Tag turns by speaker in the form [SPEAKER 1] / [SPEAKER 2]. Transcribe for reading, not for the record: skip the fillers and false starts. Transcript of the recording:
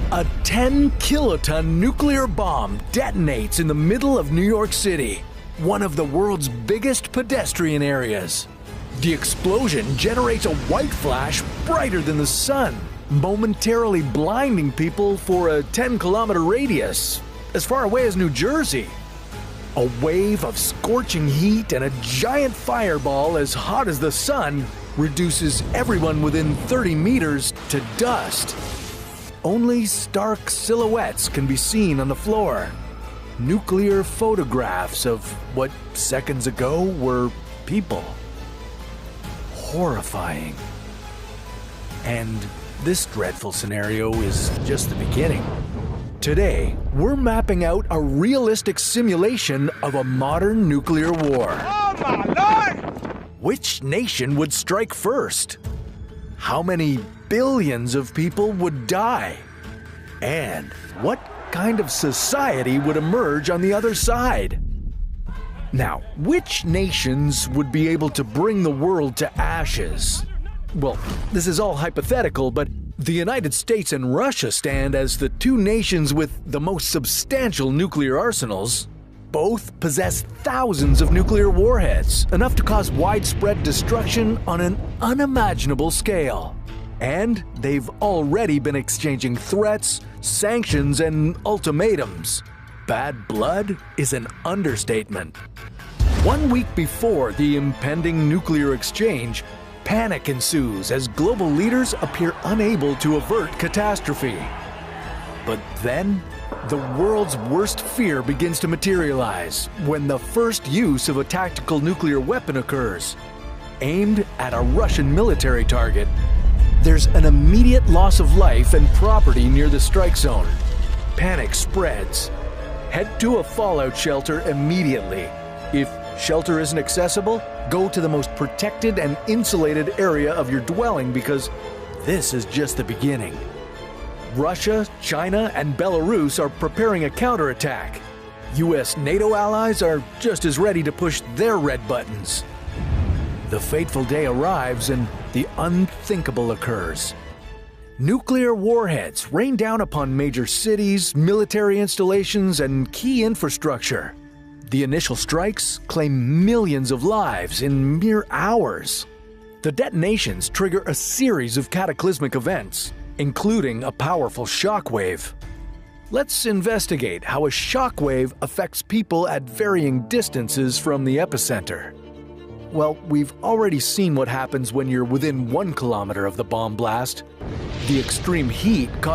[SPEAKER 1] A 10-kiloton nuclear bomb detonates in the middle of New York City, one of the world's biggest pedestrian areas. The explosion generates a white flash brighter than the sun, momentarily blinding people for a 10-kilometer radius, as far away as New Jersey. A wave of scorching heat and a giant fireball as hot as the sun reduces everyone within 30 meters to dust. Only stark silhouettes can be seen on the floor. Nuclear photographs of what seconds ago were people. Horrifying. And this dreadful scenario is just the beginning. Today, we're mapping out a realistic simulation of a modern nuclear war.
[SPEAKER 2] Oh my Lord!
[SPEAKER 1] Which nation would strike first? How many billions of people would die? And what kind of society would emerge on the other side? Now, which nations would be able to bring the world to ashes? Well, this is all hypothetical, but the United States and Russia stand as the two nations with the most substantial nuclear arsenals. Both possess thousands of nuclear warheads, enough to cause widespread destruction on an unimaginable scale. And they've already been exchanging threats, sanctions, and ultimatums. Bad blood is an understatement. 1 week before the impending nuclear exchange, panic ensues as global leaders appear unable to avert catastrophe. But then, the world's worst fear begins to materialize when the first use of a tactical nuclear weapon occurs, aimed at a Russian military target. There's an immediate loss of life and property near the strike zone. Panic spreads. Head to a fallout shelter immediately. If shelter isn't accessible, go to the most protected and insulated area of your dwelling because this is just the beginning. Russia, China, and Belarus are preparing a counterattack. US NATO allies are just as ready to push their red buttons. The fateful day arrives and the unthinkable occurs. Nuclear warheads rain down upon major cities, military installations, and key infrastructure. The initial strikes claim millions of lives in mere hours. The detonations trigger a series of cataclysmic events, including a powerful shockwave. Let's investigate how a shockwave affects people at varying distances from the epicenter. Well, we've already seen what happens when you're within 1 kilometer of the bomb blast. The extreme heat